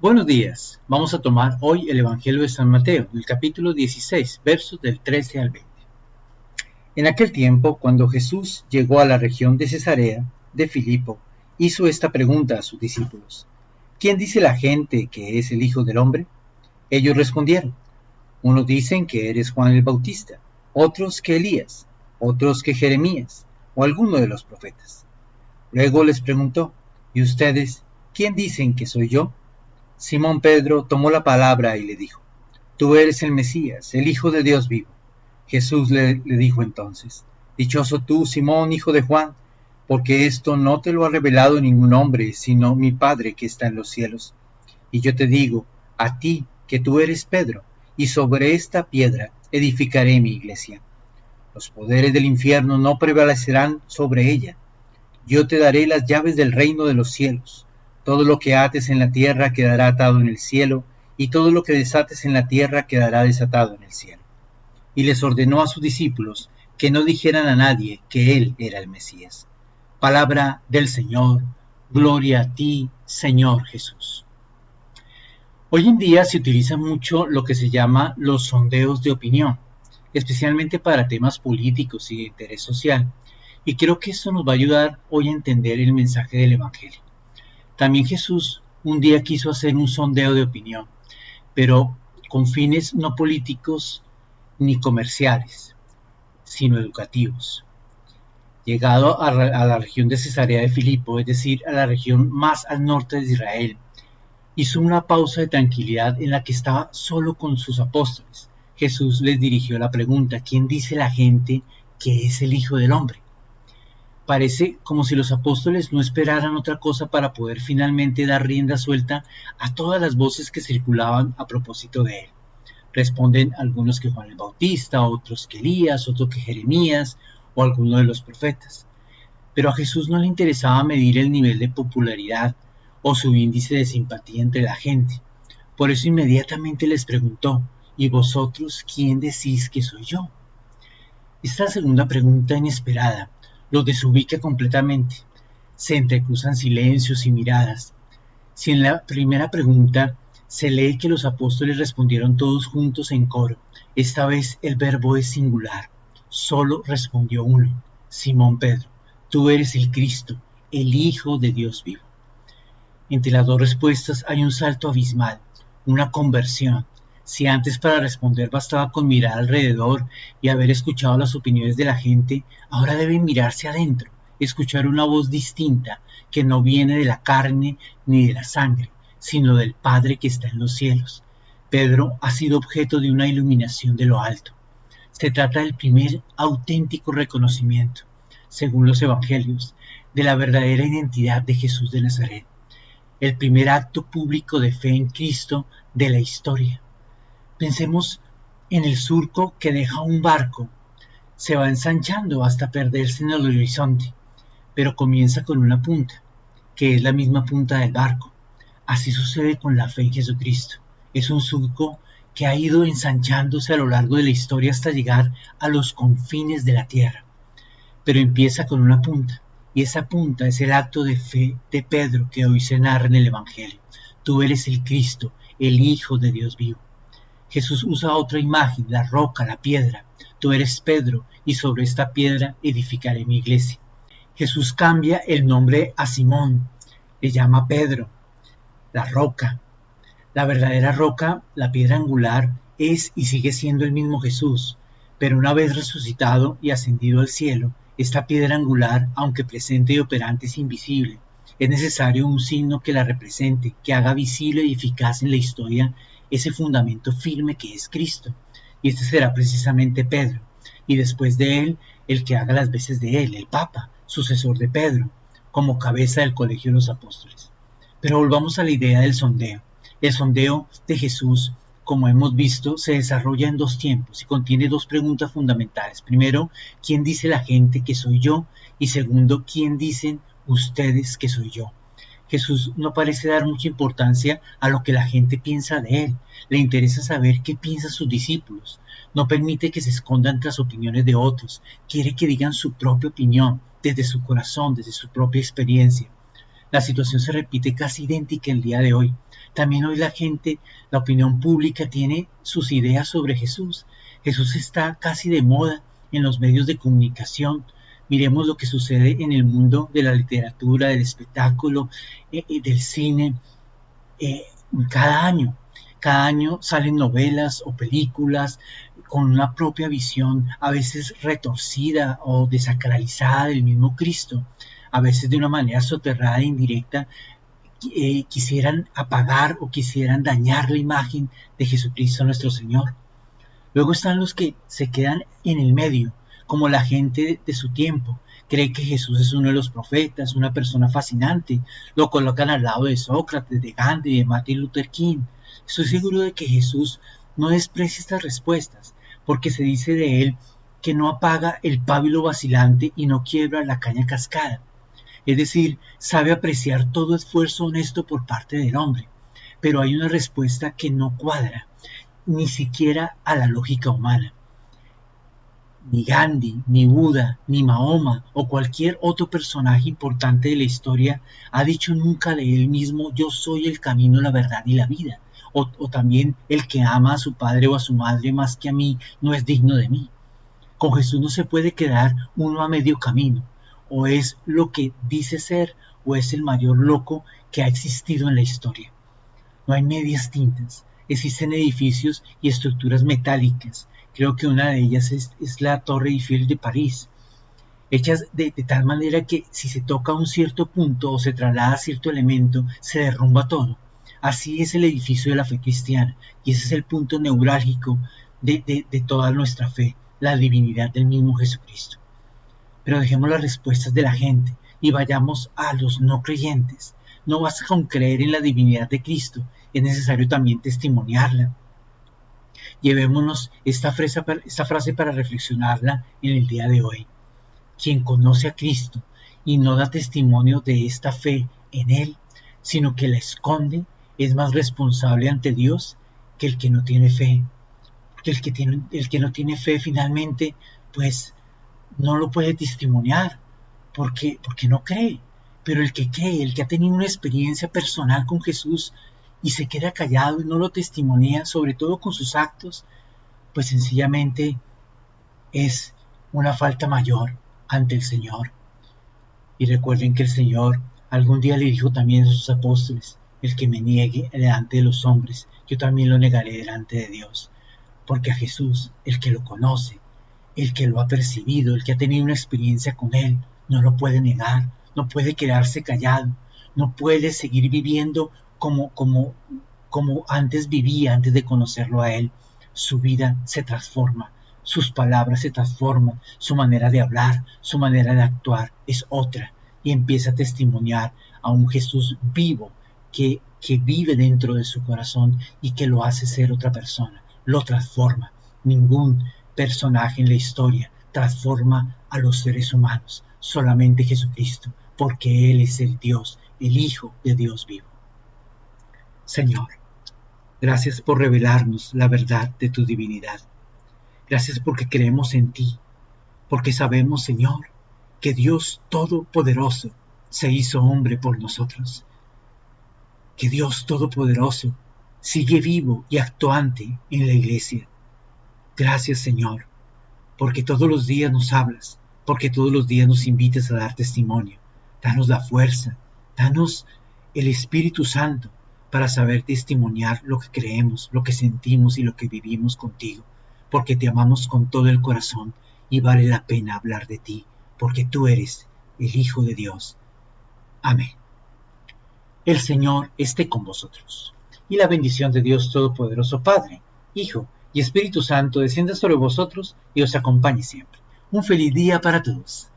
Buenos días. Vamos a tomar hoy el Evangelio de San Mateo, el capítulo 16, versos del 13 al 20. En aquel tiempo, cuando Jesús llegó a la región de Cesarea de Filipo, hizo esta pregunta a sus discípulos: ¿Quién dice la gente que es el Hijo del Hombre? Ellos respondieron: unos dicen que eres Juan el Bautista, otros que Elías, otros que Jeremías, o alguno de los profetas. Luego les preguntó: ¿Y ustedes, quién dicen que soy yo? Simón Pedro tomó la palabra y le dijo: Tú eres el Mesías, el Hijo de Dios vivo. Jesús le dijo entonces: Dichoso tú, Simón, hijo de Juan, porque esto no te lo ha revelado ningún hombre, sino mi Padre que está en los cielos. Y yo te digo, a ti, que tú eres Pedro, y sobre esta piedra edificaré mi iglesia. Los poderes del infierno no prevalecerán sobre ella. Yo te daré las llaves del reino de los cielos. Todo lo que ates en la tierra quedará atado en el cielo, y todo lo que desates en la tierra quedará desatado en el cielo. Y les ordenó a sus discípulos que no dijeran a nadie que él era el Mesías. Palabra del Señor. Gloria a ti, Señor Jesús. Hoy en día se utiliza mucho lo que se llama los sondeos de opinión, especialmente para temas políticos y de interés social. Y creo que esto nos va a ayudar hoy a entender el mensaje del Evangelio. También Jesús un día quiso hacer un sondeo de opinión, pero con fines no políticos ni comerciales, sino educativos. Llegado a la región de Cesarea de Filipo, es decir, a la región más al norte de Israel, hizo una pausa de tranquilidad en la que estaba solo con sus apóstoles. Jesús les dirigió la pregunta: ¿quién dice la gente que es el Hijo del Hombre? Parece como si los apóstoles no esperaran otra cosa para poder finalmente dar rienda suelta a todas las voces que circulaban a propósito de él. Responden algunos que Juan el Bautista, otros que Elías, otros que Jeremías o alguno de los profetas. Pero a Jesús no le interesaba medir el nivel de popularidad o su índice de simpatía entre la gente. Por eso inmediatamente les preguntó: ¿y vosotros quién decís que soy yo? Esta segunda pregunta inesperada los desubica completamente. Se entrecruzan silencios y miradas. Si en la primera pregunta se lee que los apóstoles respondieron todos juntos en coro, esta vez el verbo es singular. Solo respondió uno: Simón Pedro, tú eres el Cristo, el Hijo de Dios vivo. Entre las dos respuestas hay un salto abismal, una conversión. Si antes para responder bastaba con mirar alrededor y haber escuchado las opiniones de la gente, ahora deben mirarse adentro, escuchar una voz distinta que no viene de la carne ni de la sangre, sino del Padre que está en los cielos. Pedro ha sido objeto de una iluminación de lo alto. Se trata del primer auténtico reconocimiento, según los evangelios, de la verdadera identidad de Jesús de Nazaret. El primer acto público de fe en Cristo de la historia. Pensemos en el surco que deja un barco. Se va ensanchando hasta perderse en el horizonte, pero comienza con una punta, que es la misma punta del barco. Así sucede con la fe en Jesucristo. Es un surco que ha ido ensanchándose a lo largo de la historia hasta llegar a los confines de la tierra. Pero empieza con una punta, y esa punta es el acto de fe de Pedro que hoy se narra en el Evangelio. Tú eres el Cristo, el Hijo de Dios vivo. Jesús usa otra imagen, la roca, la piedra. Tú eres Pedro, y sobre esta piedra edificaré mi iglesia. Jesús cambia el nombre a Simón, le llama Pedro, la roca. La verdadera roca, la piedra angular, es y sigue siendo el mismo Jesús, pero una vez resucitado y ascendido al cielo, esta piedra angular, aunque presente y operante, es invisible. Es necesario un signo que la represente, que haga visible y eficaz en la historia ese fundamento firme que es Cristo. Y este será precisamente Pedro, y después de él, el que haga las veces de él, el Papa, sucesor de Pedro, como cabeza del colegio de los apóstoles. Pero volvamos a la idea del sondeo. El sondeo de Jesús, como hemos visto, se desarrolla en dos tiempos y contiene dos preguntas fundamentales. Primero, ¿quién dice la gente que soy yo? Y segundo, ¿quién dicen ustedes que soy yo? Jesús no parece dar mucha importancia a lo que la gente piensa de él. Le interesa saber qué piensan sus discípulos. No permite que se escondan tras opiniones de otros. Quiere que digan su propia opinión, desde su corazón, desde su propia experiencia. La situación se repite casi idéntica el día de hoy. También hoy la gente, la opinión pública tiene sus ideas sobre Jesús. Jesús está casi de moda en los medios de comunicación. Miremos lo que sucede en el mundo de la literatura, del espectáculo, del cine. eh, cada año. Cada año salen novelas o películas con una propia visión, a veces retorcida o desacralizada del mismo Cristo, a veces de una manera soterrada e indirecta. Quisieran apagar o quisieran dañar la imagen de Jesucristo nuestro Señor. Luego están los que se quedan en el medio, como la gente de su tiempo. Cree que Jesús es uno de los profetas, una persona fascinante. Lo colocan al lado de Sócrates, de Gandhi, de Martin Luther King. Estoy seguro de que Jesús no desprecia estas respuestas, porque se dice de él que no apaga el pábilo vacilante y no quiebra la caña cascada. Es decir, sabe apreciar todo esfuerzo honesto por parte del hombre. Pero hay una respuesta que no cuadra, ni siquiera a la lógica humana. Ni Gandhi, ni Buda, ni Mahoma o cualquier otro personaje importante de la historia ha dicho nunca de él mismo: yo soy el camino, la verdad y la vida. O también: el que ama a su padre o a su madre más que a mí no es digno de mí. Con Jesús no se puede quedar uno a medio camino. O es lo que dice ser, o es el mayor loco que ha existido en la historia. No hay medias tintas. Existen edificios y estructuras metálicas. Creo que una de ellas es la Torre Eiffel de París, hechas de tal manera que si se toca un cierto punto o se traslada cierto elemento, se derrumba todo. Así es el edificio de la fe cristiana, y ese es el punto neurálgico de toda nuestra fe, la divinidad del mismo Jesucristo. Pero dejemos las respuestas de la gente y vayamos a los no creyentes. No basta con creer en la divinidad de Cristo, es necesario también testimoniarla. Llevémonos esta frase para reflexionarla en el día de hoy. Quien conoce a Cristo y no da testimonio de esta fe en Él, sino que la esconde, es más responsable ante Dios que el que no tiene fe. Porque el que no tiene fe finalmente, pues no lo puede testimoniar, porque no cree. Pero el que cree, el que ha tenido una experiencia personal con Jesús y se queda callado y no lo testimonia, sobre todo con sus actos, pues sencillamente es una falta mayor ante el Señor. Y recuerden que el Señor algún día le dijo también a sus apóstoles: el que me niegue delante de los hombres, yo también lo negaré delante de Dios. Porque a Jesús, el que lo conoce, el que lo ha percibido, el que ha tenido una experiencia con Él, no lo puede negar, no puede quedarse callado, no puede seguir viviendo como antes vivía, antes de conocerlo a Él. Su vida se transforma, sus palabras se transforman, su manera de hablar, su manera de actuar es otra, y empieza a testimoniar a un Jesús vivo que vive dentro de su corazón y que lo hace ser otra persona, lo transforma. Ningún personaje en la historia transforma a los seres humanos, solamente Jesucristo, porque Él es el Dios, el Hijo de Dios vivo. Señor, gracias por revelarnos la verdad de tu divinidad. Gracias porque creemos en ti, porque sabemos, Señor, que Dios Todopoderoso se hizo hombre por nosotros, que Dios Todopoderoso sigue vivo y actuante en la iglesia. Gracias, Señor, porque todos los días nos hablas, porque todos los días nos invitas a dar testimonio. Danos la fuerza, danos el Espíritu Santo para saber testimoniar lo que creemos, lo que sentimos y lo que vivimos contigo, porque te amamos con todo el corazón y vale la pena hablar de ti, porque tú eres el Hijo de Dios. Amén. El Señor esté con vosotros, y la bendición de Dios Todopoderoso, Padre, Hijo y Espíritu Santo descienda sobre vosotros y os acompañe siempre. Un feliz día para todos.